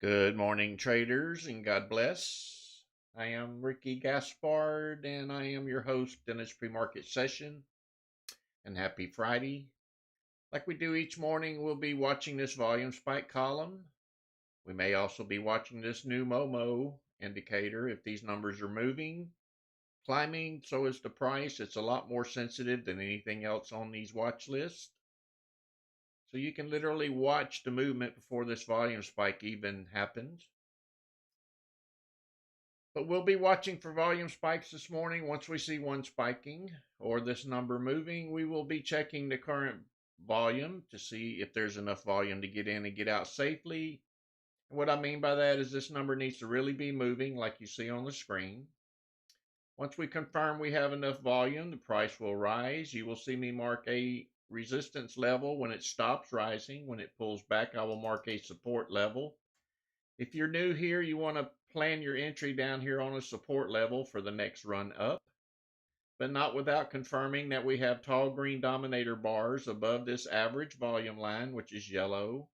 Good morning, traders, and God bless. I am Ricky Gaspard, and I am your host in this pre-market session. And happy Friday. Like we do each morning, we'll be watching this volume spike column. We may also be watching this new Momo indicator. If these numbers are moving, climbing, so is the price. It's a lot more sensitive than anything else on these watch lists. So you can literally watch the movement before this volume spike even happens. But we'll be watching for volume spikes this morning. Once we see one spiking or this number moving, we will be checking the current volume to see if there's enough volume to get in and get out safely. And what I mean by that is this number needs to really be moving like you see on the screen. Once we confirm we have enough volume, the price will rise. You will see me mark a resistance level when it stops rising. When it pulls back, I will mark a support level. If you're new here, you want to plan your entry down here on a support level for the next run up, but not without confirming that we have tall green dominator bars above this average volume line, which is yellow,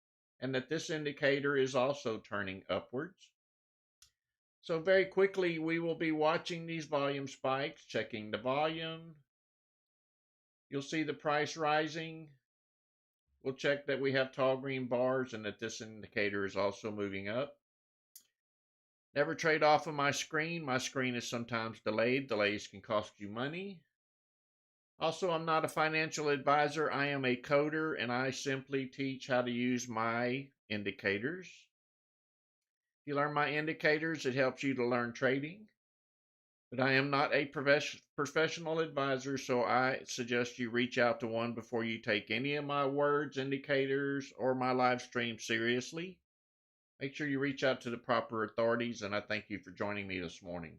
and that this indicator is also turning upwards. So very quickly, we will be watching these volume spikes, checking the volume. You'll see the price rising. We'll check that we have tall green bars and that this indicator is also moving up. Never trade off of my screen. My screen is sometimes delayed. Delays can cost you money. Also, I'm not a financial advisor. I am a coder, and I simply teach how to use my indicators. If you learn my indicators, it helps you to learn trading. But I am not a professional advisor, so I suggest you reach out to one before you take any of my words, indicators, or my live stream seriously. Make sure you reach out to the proper authorities, and I thank you for joining me this morning.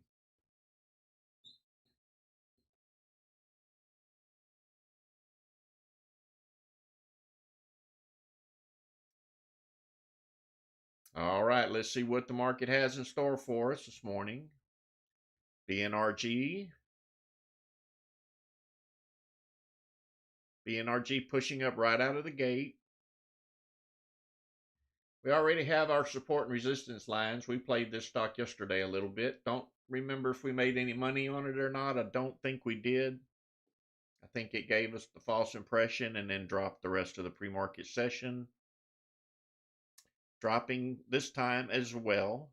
All right, let's see what the market has in store for us this morning. BNRG. BNRG pushing up right out of the gate. We already have our support and resistance lines. We played this stock yesterday a little bit. Don't remember if we made any money on it or not. I don't think we did. I think it gave us the false impression and then dropped the rest of the pre-market session. Dropping this time as well.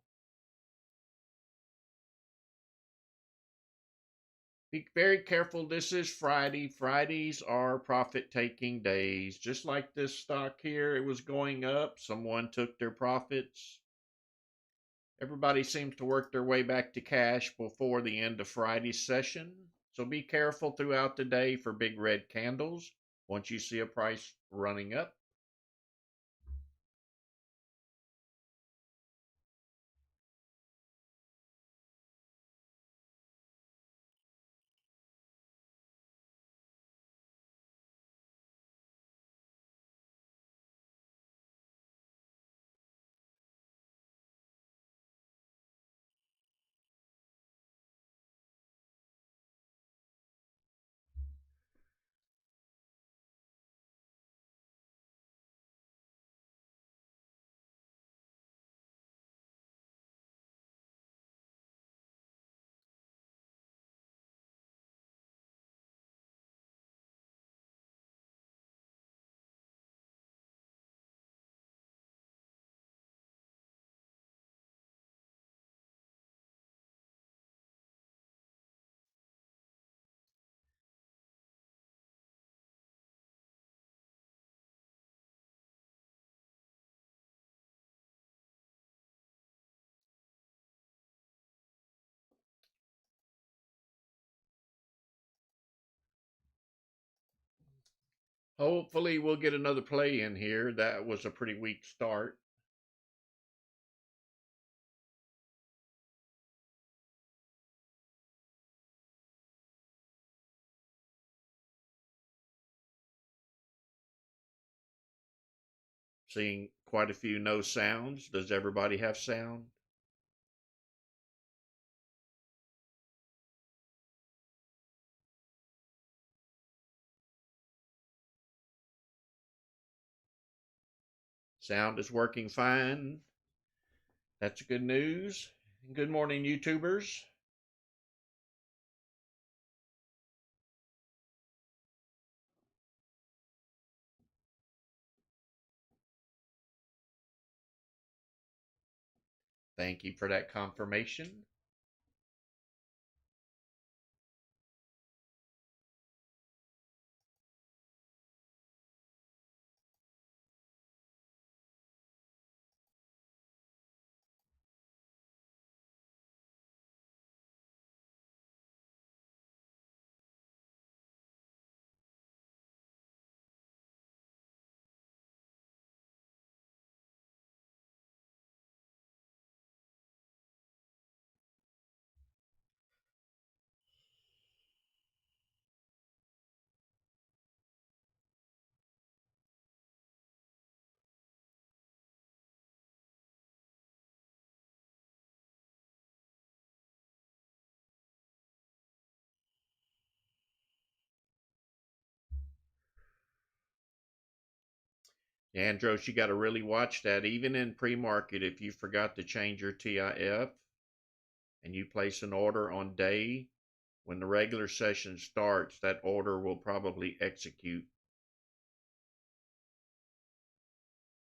Be very careful. This is Friday. Fridays are profit taking days. Just like this stock here, it was going up. Someone took their profits. Everybody seems to work their way back to cash before the end of Friday's session. So be careful throughout the day for big red candles once you see a price running up. Hopefully, we'll get another play in here. That was a pretty weak start. Seeing quite a few no sounds. Does everybody have sound? Sound is working fine. That's good news. Good morning, YouTubers. Thank you for that confirmation. Andros, you got to really watch that. Even in pre-market, if you forgot to change your TIF and you place an order on day, when the regular session starts, that order will probably execute.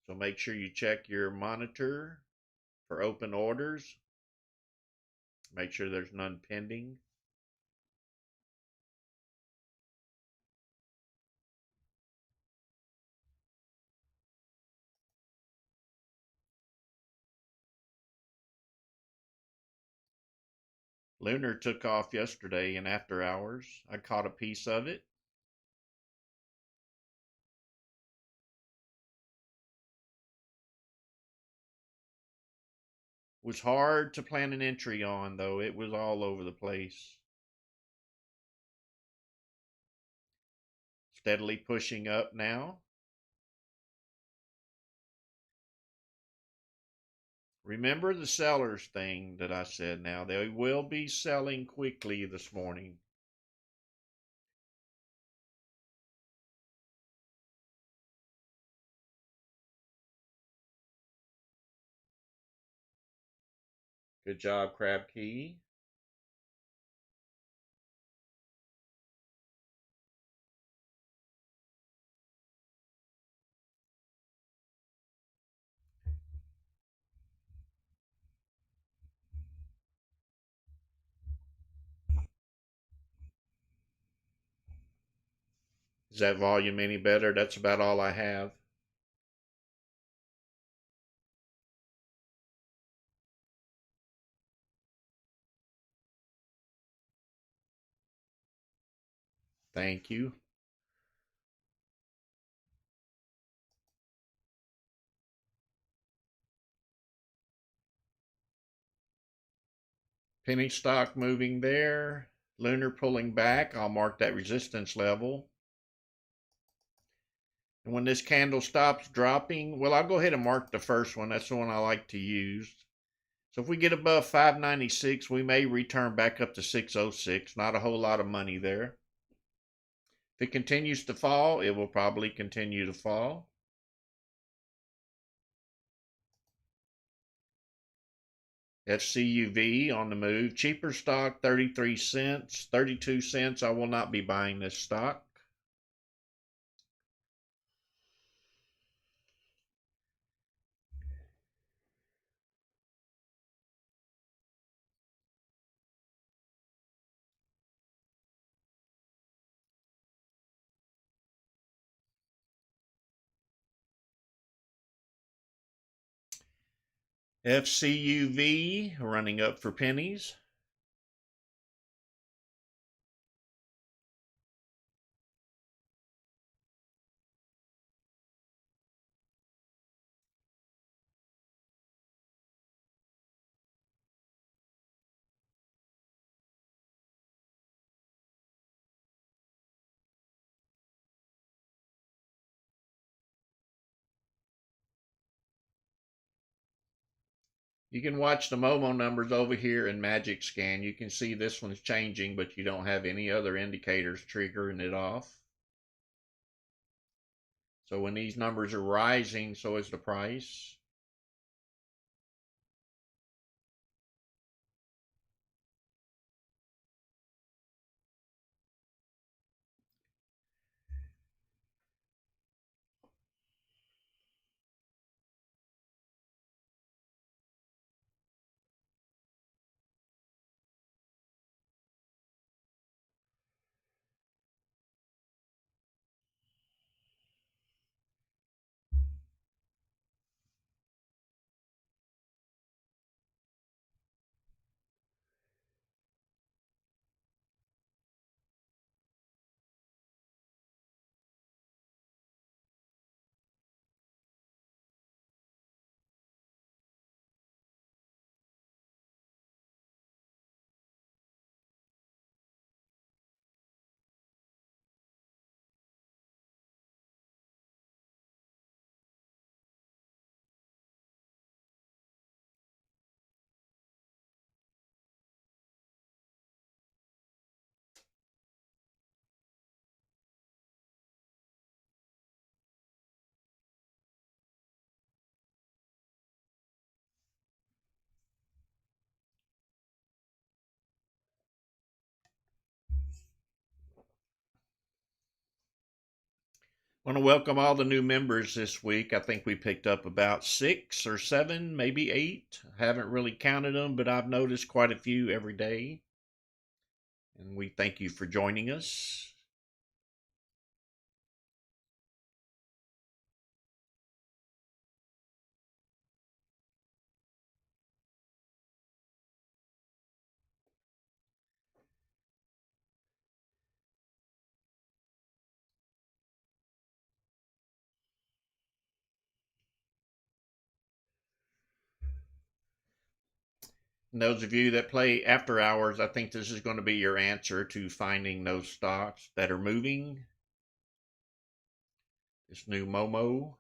So make sure you check your monitor for open orders. Make sure there's none pending. Lunar took off yesterday in after hours. I caught a piece of it. Was hard to plan an entry on, though. It was all over the place. Steadily pushing up now. Remember the sellers thing that I said now. They will be selling quickly this morning. Good job, Crab Key. Is that volume any better? That's about all I have. Thank you. Penny stock moving there. Lunar pulling back. I'll mark that resistance level. And when this candle stops dropping, well, I'll go ahead and mark the first one. That's the one I like to use. So if we get above 596, we may return back up to 606. Not a whole lot of money there. If it continues to fall, it will probably continue to fall. FCUV on the move. Cheaper stock, 33 cents, 32 cents. I will not be buying this stock. FCUV running up for pennies. You can watch the Momo numbers over here in Magic Scan. You can see this one's changing, but you don't have any other indicators triggering it off. So when these numbers are rising, so is the price. I want to welcome all the new members this week. I think we picked up about 6 or 7, maybe 8. I haven't really counted them, but I've noticed quite a few every day. And we thank you for joining us. And those of you that play after hours, I think this is going to be your answer to finding those stocks that are moving. This new Momo.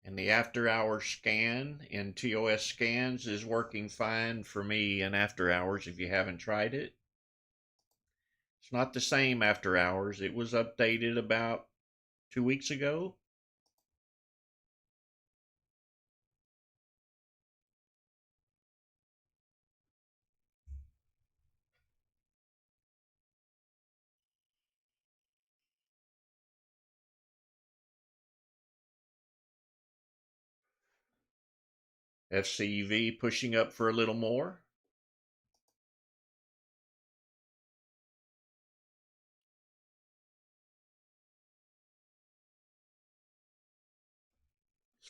And the after hours scan in TOS scans is working fine for me in after hours if you haven't tried it. It's not the same after hours. It was updated about 2 weeks ago. FCV pushing up for a little more.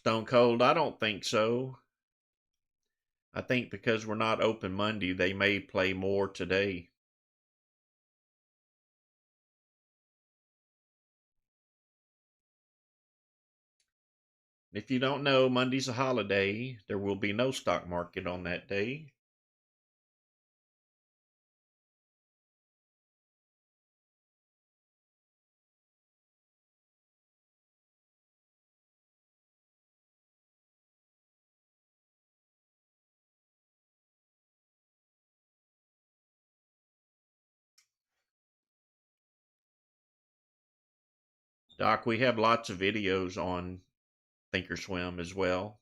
Stone Cold, I don't think so. I think because we're not open Monday, they may play more today. If you don't know, Monday's a holiday. There will be no stock market on that day. Doc, we have lots of videos on ThinkorSwim as well.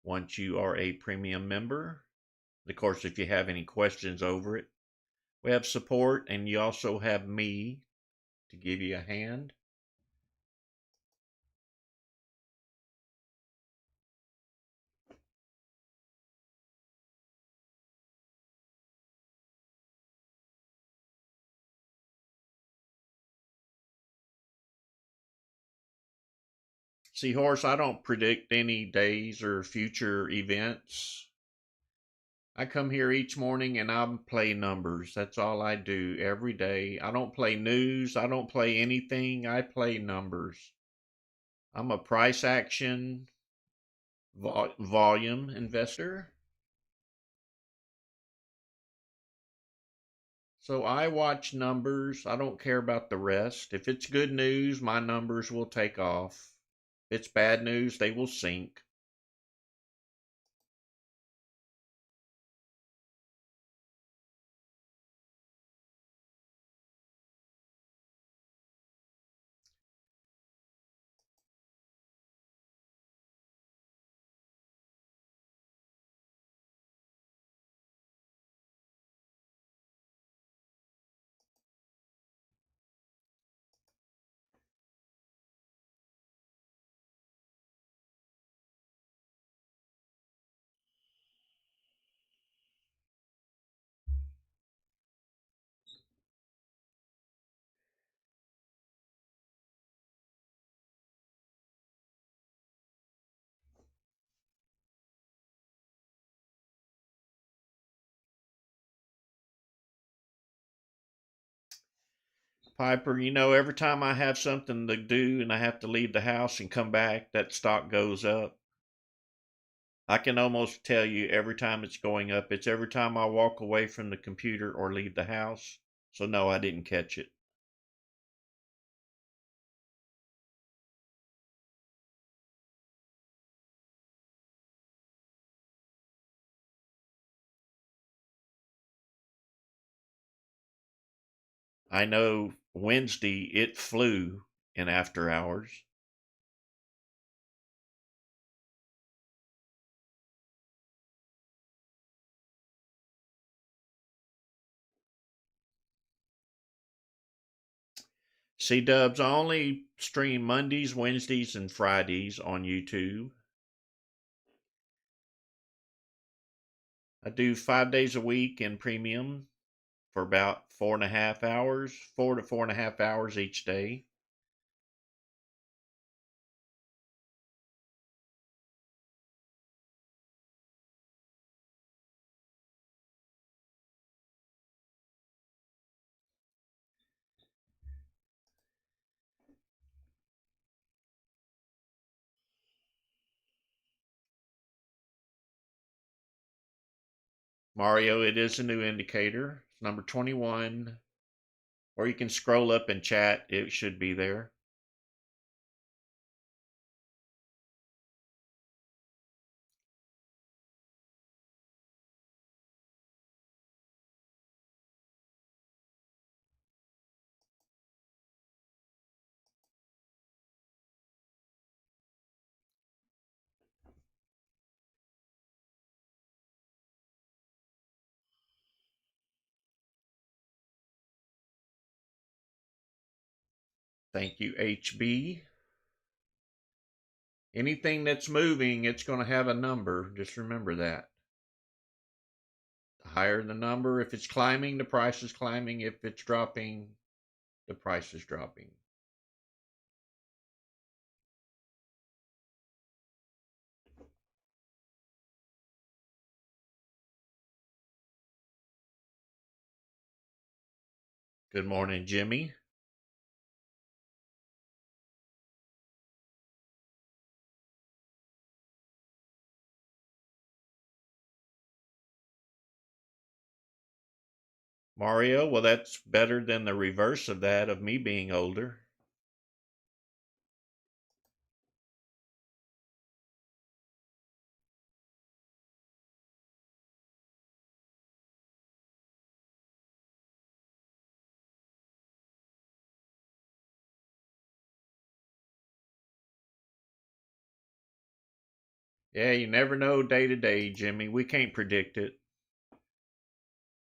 Once you are a premium member, of course, if you have any questions over it, we have support, and you also have me to give you a hand. See, Horse, I don't predict any days or future events. I come here each morning and I play numbers. That's all I do every day. I don't play news. I don't play anything. I play numbers. I'm a price action volume investor. So I watch numbers. I don't care about the rest. If it's good news, my numbers will take off. If it's bad news, they will sink. Piper, every time I have something to do and I have to leave the house and come back, that stock goes up. I can almost tell you every time it's going up. It's every time I walk away from the computer or leave the house. So, no, I didn't catch it. I know Wednesday it flew in after hours. C-Dubs, I only stream Mondays, Wednesdays, and Fridays on YouTube. I do 5 days a week in premium for about 4.5 hours, 4 to 4.5 hours each day. Mario, it is a new indicator. It's number 21. Or you can scroll up and chat. It should be there. Thank you, HB. Anything that's moving, it's going to have a number. Just remember that. The higher the number, if it's climbing, the price is climbing. If it's dropping, the price is dropping. Good morning, Jimmy. Mario, well, that's better than the reverse of that of me being older. Yeah, you never know day to day, Jimmy. We can't predict it.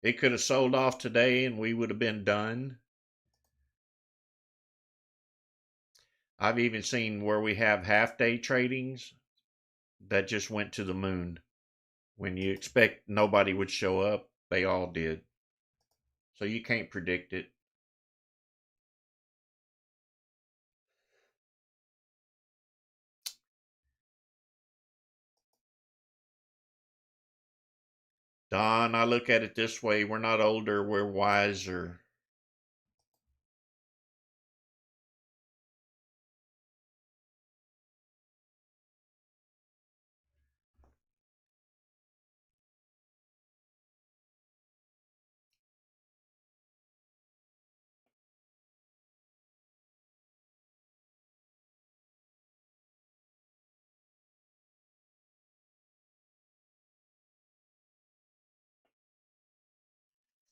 It could have sold off today and we would have been done. I've even seen where we have half day tradings that just went to the moon. When you expect nobody would show up, they all did. So you can't predict it. Don, I look at it this way: we're not older, we're wiser.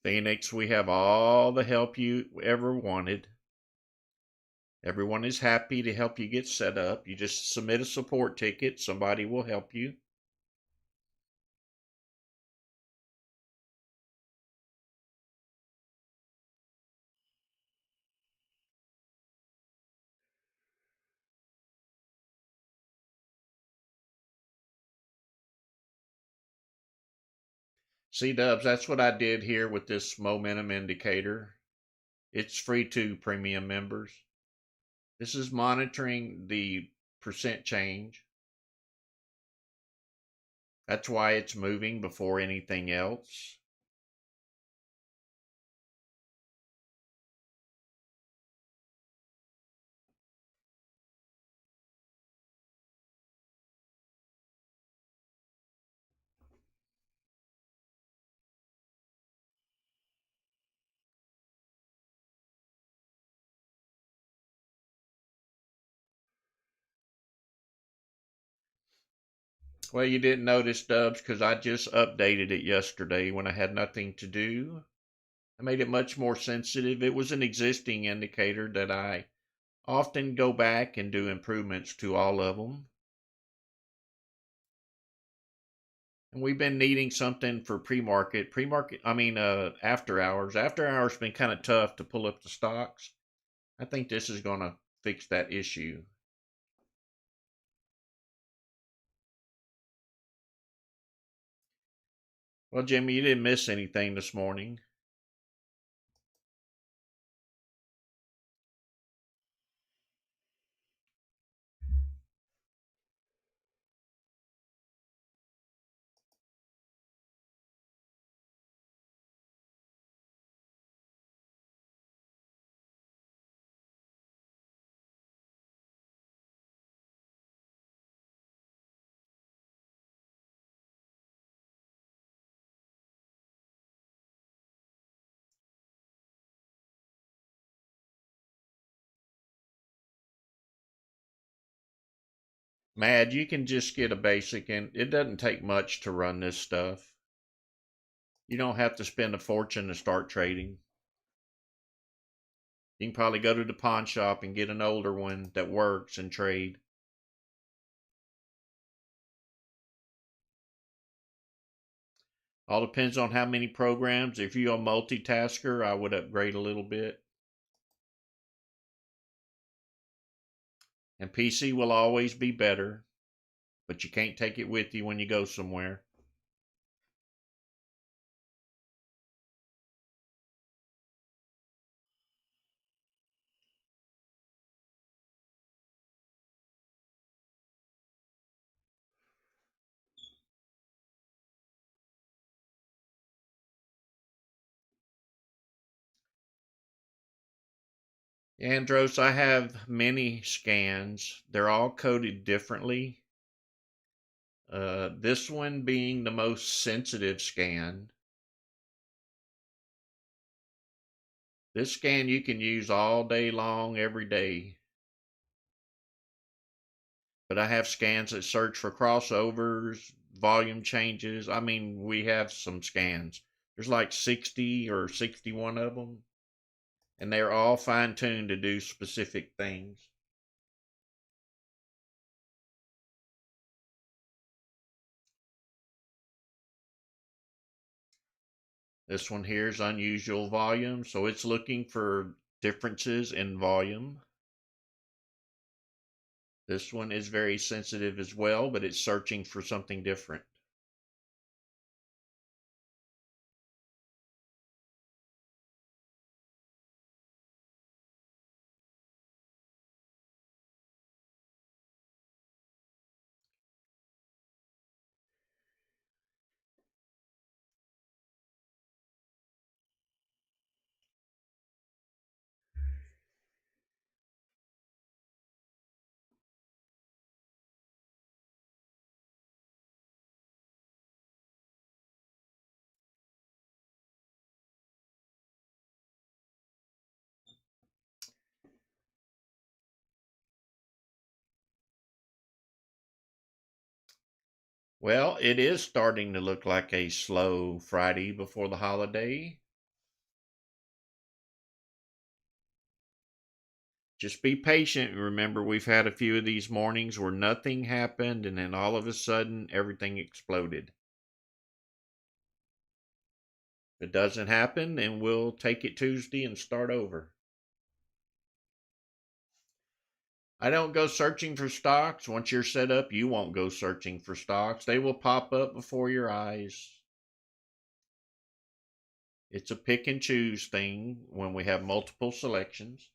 Phoenix, we have all the help you ever wanted. Everyone is happy to help you get set up. You just submit a support ticket, somebody will help you. See, Dubs, that's what I did here with this momentum indicator. It's free to premium members. This is monitoring the percent change. That's why it's moving before anything else. Well, you didn't notice, Dubs, because I just updated it yesterday when I had nothing to do. I made it much more sensitive. It was an existing indicator that I often go back and do improvements to all of them. And we've been needing something for pre-market. After hours. After hours been kind of tough to pull up the stocks. I think this is going to fix that issue. Well, Jimmy, you didn't miss anything this morning. Mad, you can just get a basic, and it doesn't take much to run this stuff. You don't have to spend a fortune to start trading. You can probably go to the pawn shop and get an older one that works and trade. All depends on how many programs. If you're a multitasker, I would upgrade a little bit. And PC will always be better, but you can't take it with you when you go somewhere. Andros, I have many scans. They're all coded differently. This one being the most sensitive scan. This scan you can use all day long, every day. But I have scans that search for crossovers, volume changes. I mean, we have some scans. There's like 60 or 61 of them, and they're all fine tuned to do specific things. This one here is unusual volume, so it's looking for differences in volume. This one is very sensitive as well, but it's searching for something different. Well, it is starting to look like a slow Friday before the holiday. Just be patient. Remember, we've had a few of these mornings where nothing happened and then all of a sudden everything exploded. If it doesn't happen, then we'll take it Tuesday and start over. I don't go searching for stocks. Once you're set up, you won't go searching for stocks. They will pop up before your eyes. It's a pick and choose thing when we have multiple selections.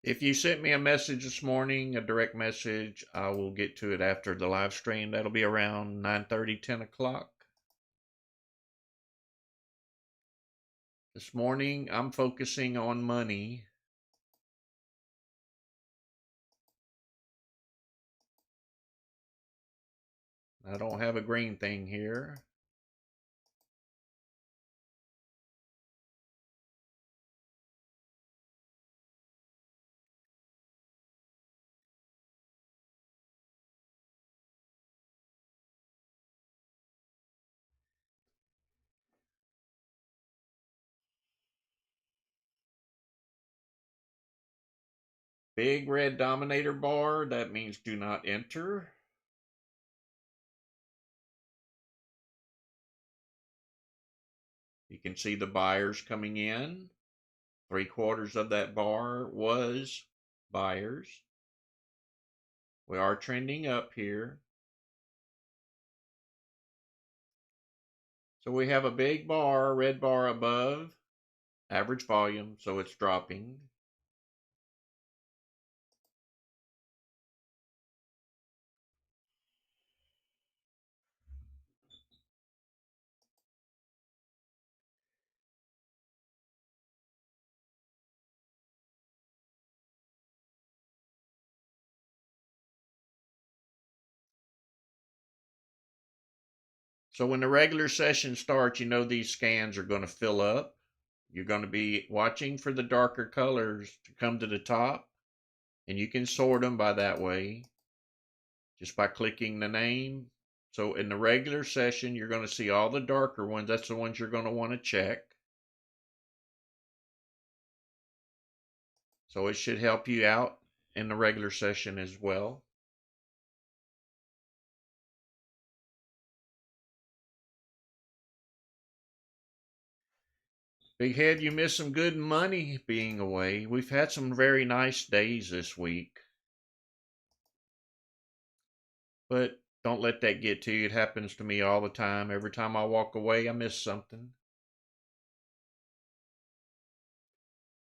If you sent me a message this morning, a direct message, I will get to it after the live stream. That'll be around 9:30, 10 o'clock. This morning, I'm focusing on money. I don't have a green thing here. Big red dominator bar, that means do not enter. You can see the buyers coming in. 3/4 of that bar was buyers. We are trending up here. So we have a big bar, red bar above average volume, so it's dropping. So when the regular session starts, you know these scans are going to fill up. You're going to be watching for the darker colors to come to the top, and you can sort them by that way, just by clicking the name. So in the regular session, you're going to see all the darker ones. That's the ones you're going to want to check. So it should help you out in the regular session as well. Big Head, you missed some good money being away. We've had some very nice days this week. But don't let that get to you. It happens to me all the time. Every time I walk away, I miss something.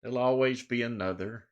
There'll always be another.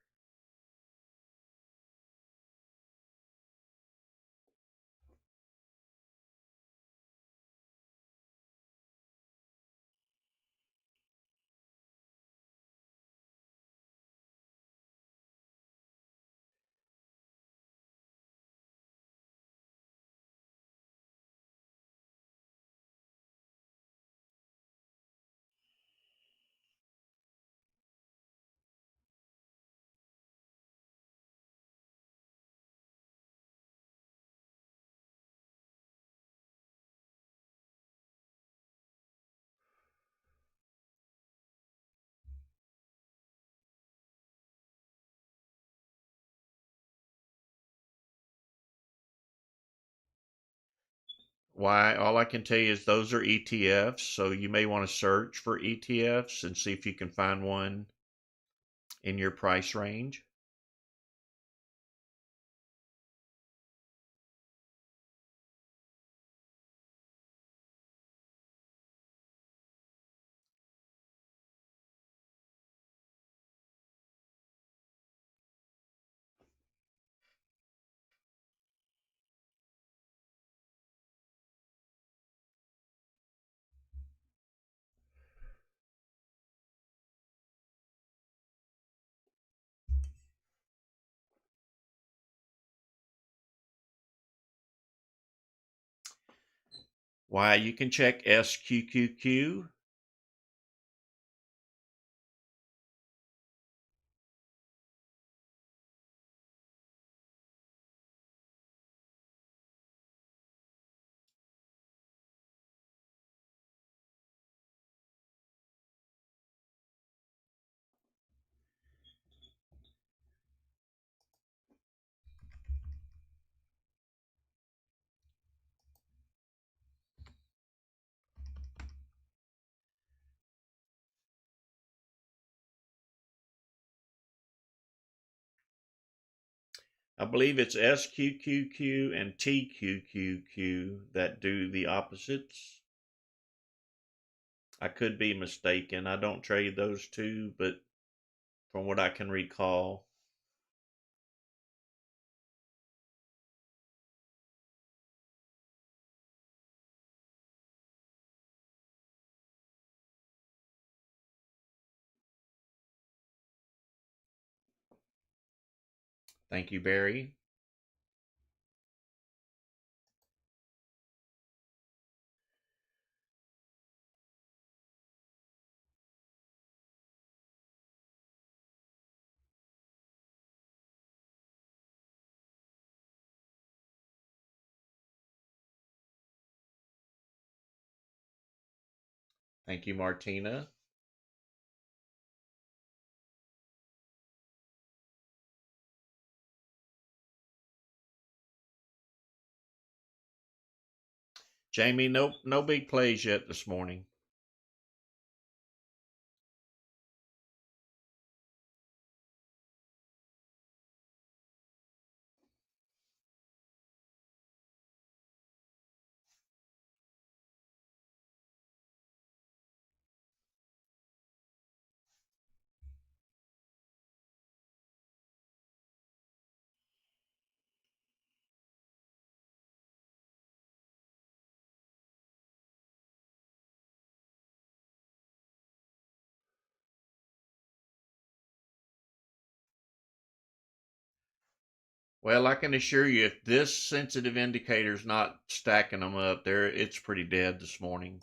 Why? All I can tell you is those are ETFs, so you may want to search for ETFs and see if you can find one in your price range. Why? You can check SQQQ. I believe it's SQQQ and TQQQ that do the opposites. I could be mistaken. I don't trade those two, but from what I can recall. Thank you, Barry. Thank you, Martina. Jamie, no big plays yet this morning. Well, I can assure you, if this sensitive indicator is not stacking them up, there it's pretty dead this morning.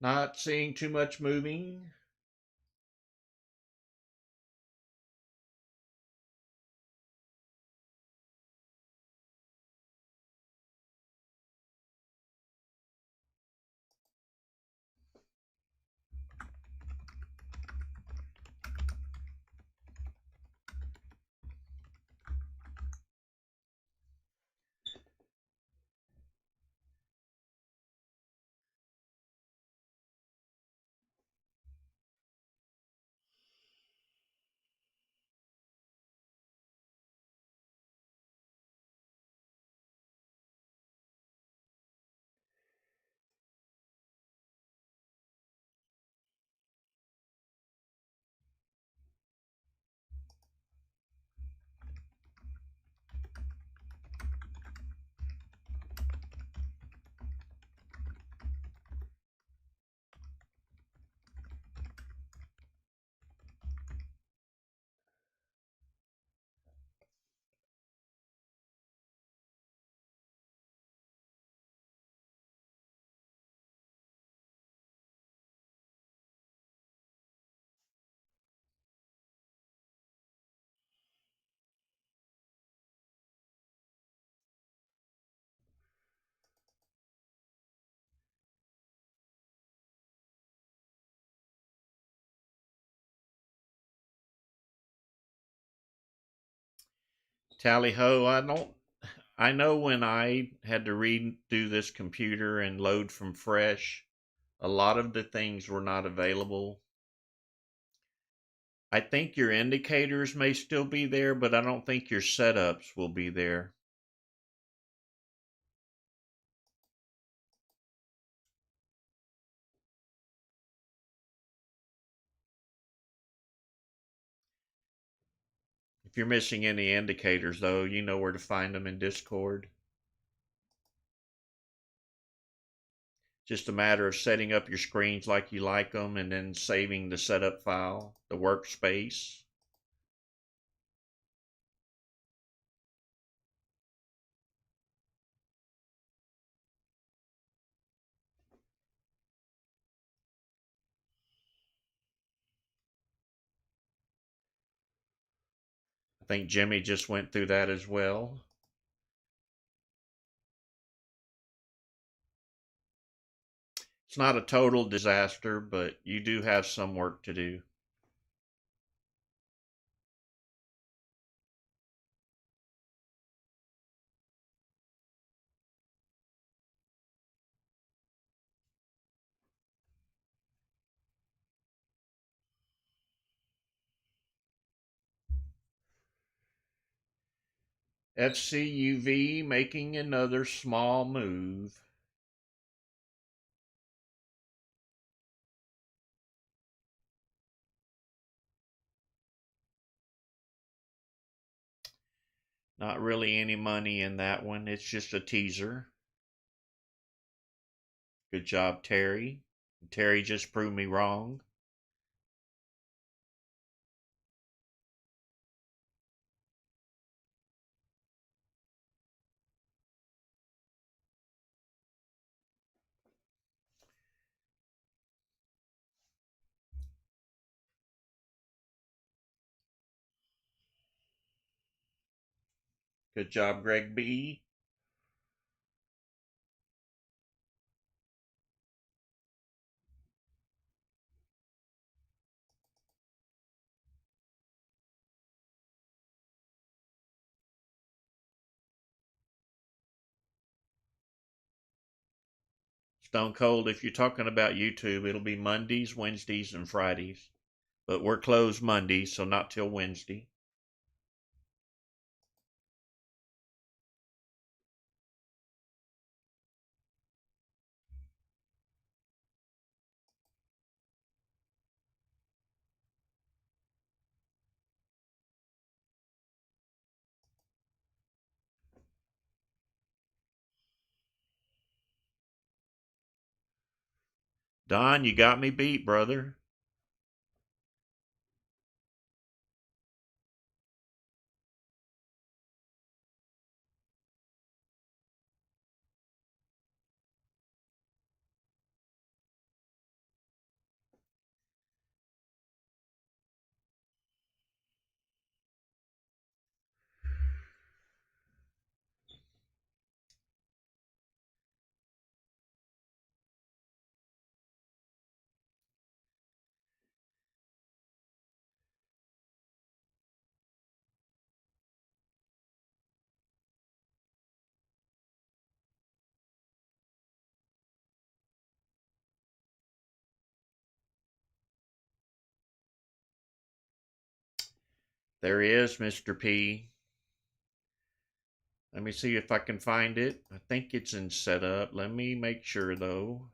Not seeing too much moving. Tally ho, I know when I had to redo this computer and load from fresh, a lot of the things were not available. I think your indicators may still be there, but I don't think your setups will be there. If you're missing any indicators, though, you know where to find them in Discord. Just a matter of setting up your screens like you like them and then saving the setup file, the workspace. I think Jimmy just went through that as well. It's not a total disaster, but you do have some work to do. FCUV making another small move. Not really any money in that one. It's just a teaser. Good job, Terry. Terry just proved me wrong. Good job, Greg B. Stone Cold, if you're talking about YouTube, it'll be Mondays, Wednesdays, and Fridays. But we're closed Monday, so not till Wednesday. Don, you got me beat, brother. There he is, Mr. P. Let me see if I can find it. I think it's in setup. Let me make sure, though.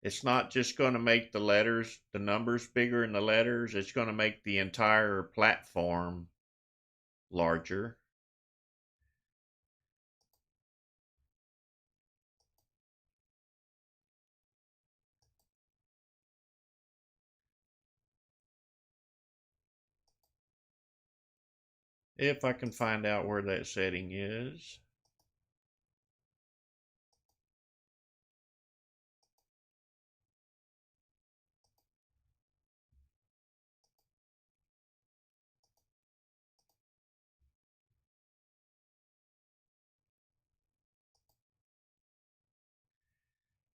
It's not just going to make the letters, the numbers bigger in the letters. It's going to make the entire platform larger. If I can find out where that setting is.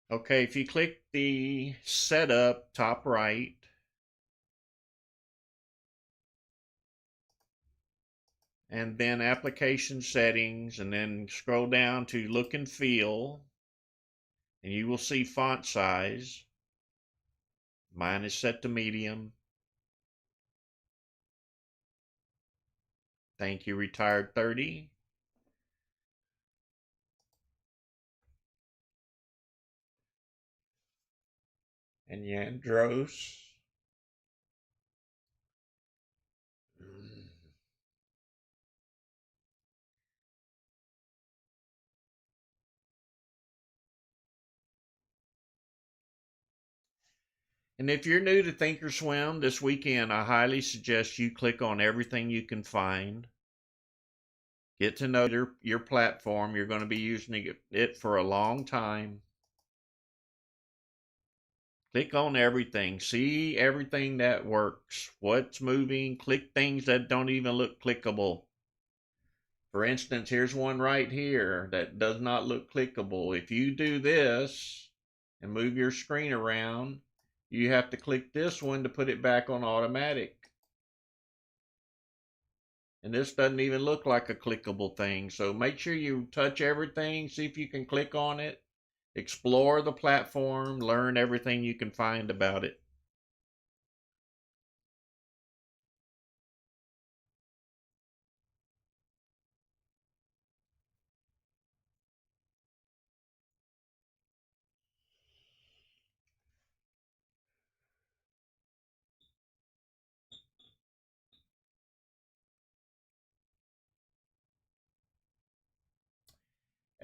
Okay, if you click the setup top right, and then application settings, and then scroll down to look and feel, and you will see font size. Mine is set to medium. Thank you, retired 30. And Yandros. And if you're new to ThinkorSwim this weekend, I highly suggest you click on everything you can find. Get to know your platform. You're going to be using it for a long time. Click on everything. See everything that works. What's moving. Click things that don't even look clickable. For instance, here's one right here that does not look clickable. If you do this and move your screen around, you have to click this one to put it back on automatic. And this doesn't even look like a clickable thing. So make sure you touch everything, see if you can click on it, explore the platform, learn everything you can find about it.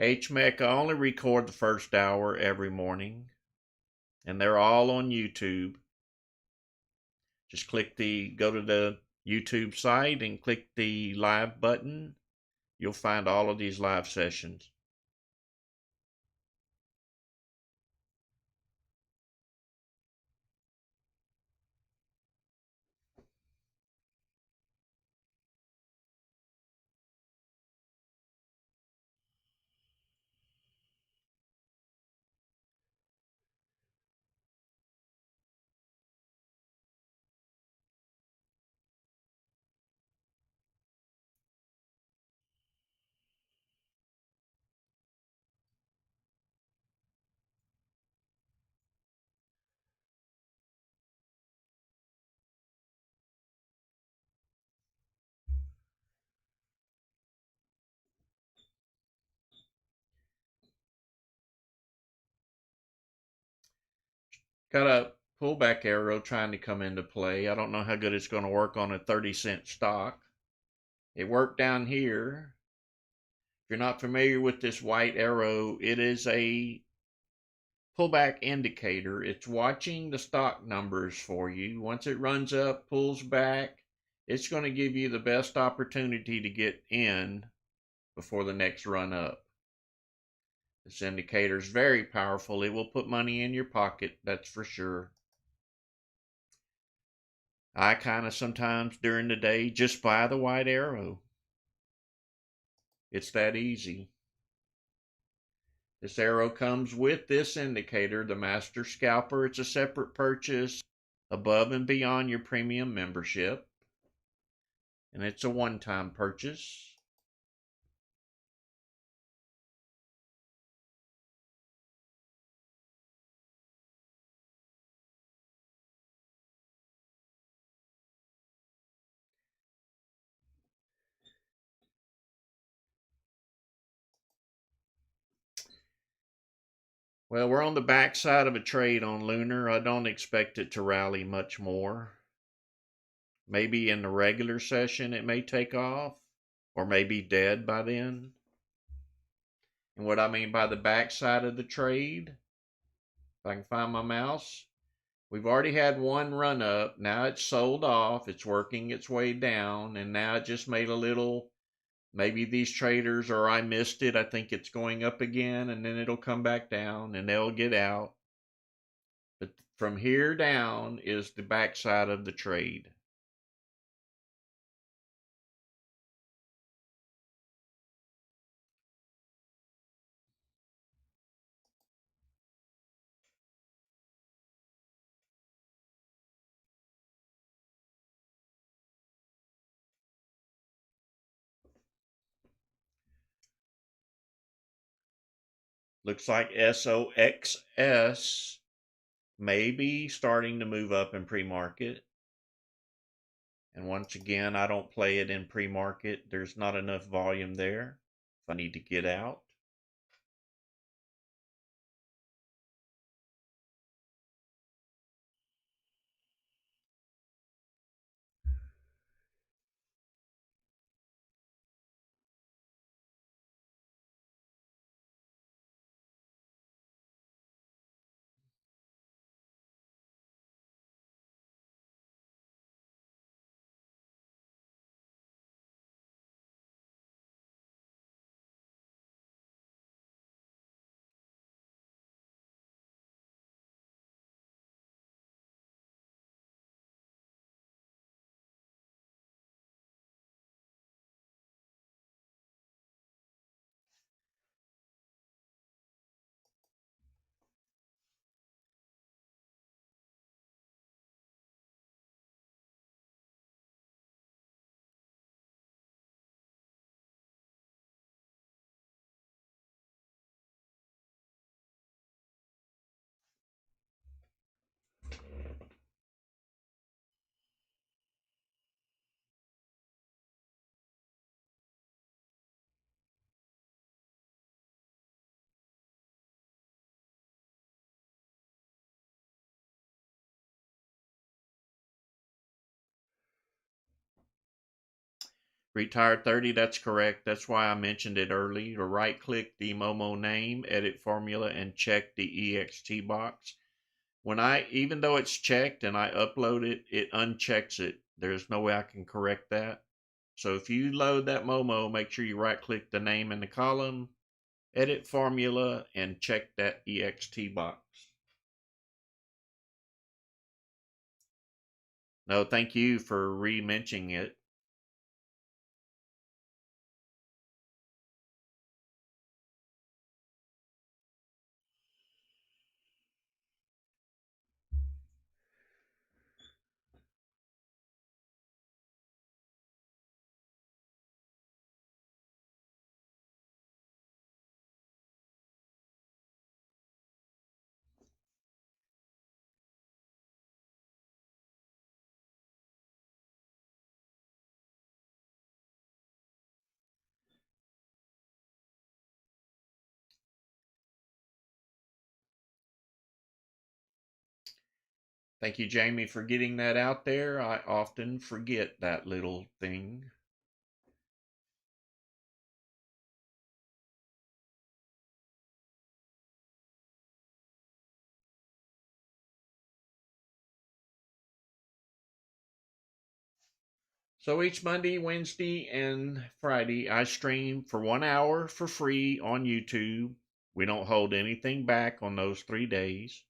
HMEC, I only record the first hour every morning, and they're all on YouTube. Just go to the YouTube site and click the live button. You'll find all of these live sessions. Got a pullback arrow trying to come into play. I don't know how good it's going to work on a 30-cent stock. It worked down here. If you're not familiar with this white arrow, it is a pullback indicator. It's watching the stock numbers for you. Once it runs up, pulls back, it's going to give you the best opportunity to get in before the next run up. This indicator is very powerful. It will put money in your pocket, that's for sure. I kind of sometimes during the day just buy the white arrow. It's that easy. This arrow comes with this indicator, the Master Scalper. It's a separate purchase above and beyond your premium membership. And it's a one-time purchase. Well, we're on the backside of a trade on Lunar. I don't expect it to rally much more. Maybe in the regular session it may take off, or may be dead by then. And what I mean by the backside of the trade, if I can find my mouse, we've already had one run up. Now it's sold off. It's working its way down. And now it just made a little, maybe these traders, or I missed it. I think it's going up again, and then it'll come back down and they'll get out. But from here down is the backside of the trade. Looks like SOXS may be starting to move up in pre-market. And once again, I don't play it in pre-market. There's not enough volume there. If I need to get out. Retired 30, that's correct. That's why I mentioned it early. To right click the Momo name, edit formula, and check the EXT box. Even though it's checked and I upload it, it unchecks it. There's no way I can correct that. So if you load that Momo, make sure you right click the name in the column, edit formula, and check that EXT box. No, thank you for re-mentioning it. Thank you, Jamie, for getting that out there. I often forget that little thing. So each Monday, Wednesday, and Friday, I stream for 1 hour for free on YouTube. We don't hold anything back on those 3 days.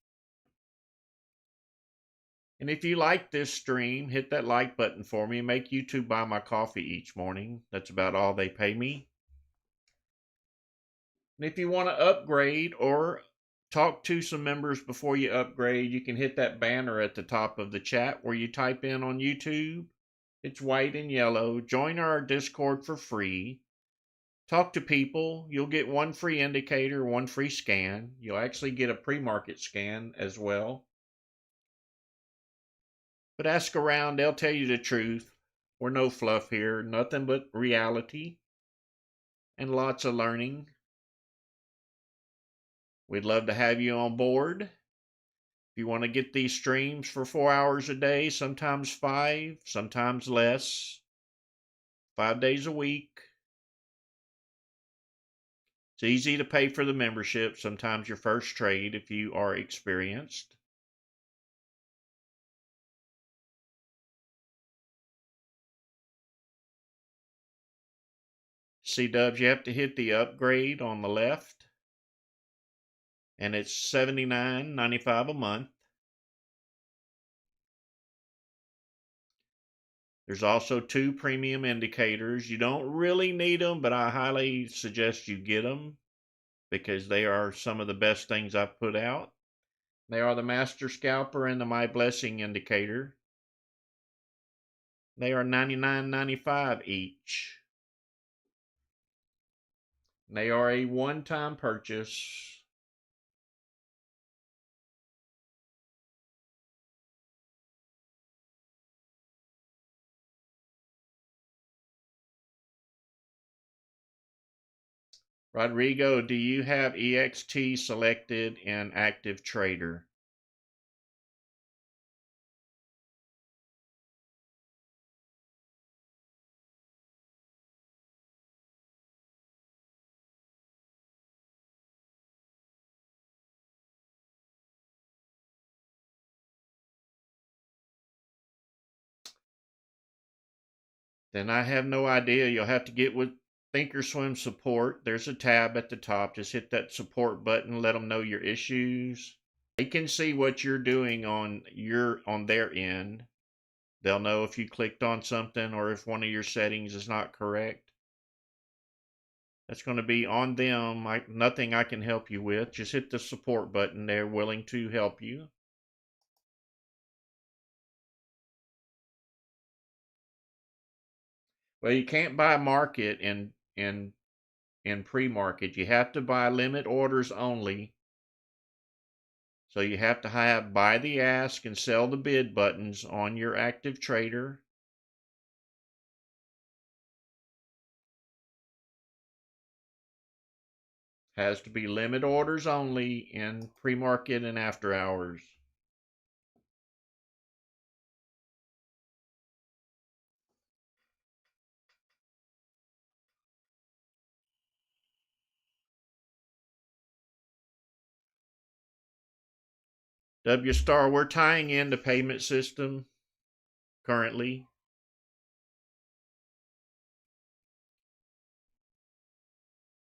And if you like this stream, hit that like button for me and make YouTube buy my coffee each morning. That's about all they pay me. And if you want to upgrade or talk to some members before you upgrade, you can hit that banner at the top of the chat where you type in on YouTube. It's white and yellow. Join our Discord for free. Talk to people. You'll get one free indicator, one free scan. You'll actually get a pre-market scan as well. But ask around, they'll tell you the truth. We're no fluff here, nothing but reality and lots of learning. We'd love to have you on board. If you want to get these streams for 4 hours a day, sometimes 5, sometimes less, 5 days a week. It's easy to pay for the membership, sometimes your first trade if you are experienced. C-dubs, you have to hit the upgrade on the left, and it's $79.95 a month. There's also 2 premium indicators. You don't really need them, but I highly suggest you get them because they are some of the best things I've put out. They are the Master Scalper and the My Blessing indicator. They are $99.95 each. They are a one-time purchase. Rodrigo, do you have EXT selected in Active Trader? Then I have no idea. You'll have to get with ThinkorSwim support. There's a tab at the top. Just hit that support button, let them know your issues. They can see what you're doing on their end. They'll know if you clicked on something or if one of your settings is not correct. That's going to be on them. Nothing I can help you with. Just hit the support button. They're willing to help you. Well, you can't buy market in pre-market. You have to buy limit orders only. So you have to have buy the ask and sell the bid buttons on your active trader. Has to be limit orders only in pre-market and after hours. W Star, we're tying in the payment system currently.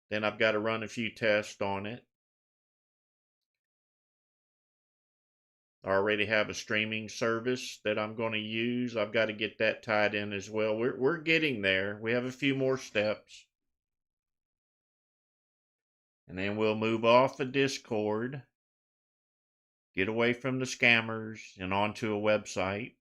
Then I've got to run a few tests on it. I already have a streaming service that I'm going to use. I've got to get that tied in as well. We're getting there. We have a few more steps. And then we'll move off of Discord, get away from the scammers, and onto a website.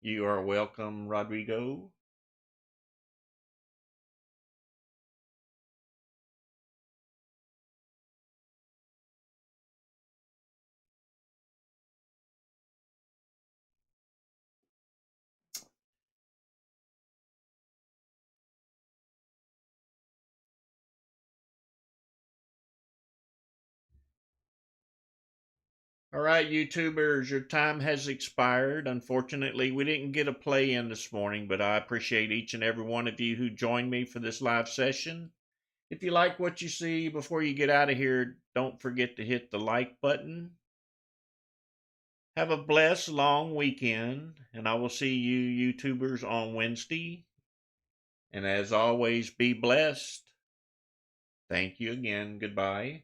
You are welcome, Rodrigo. All right, YouTubers, your time has expired. Unfortunately, we didn't get a play in this morning, but I appreciate each and every one of you who joined me for this live session. If you like what you see, before you get out of here, don't forget to hit the like button. Have a blessed long weekend, and I will see you YouTubers on Wednesday. And as always, be blessed. Thank you again. Goodbye.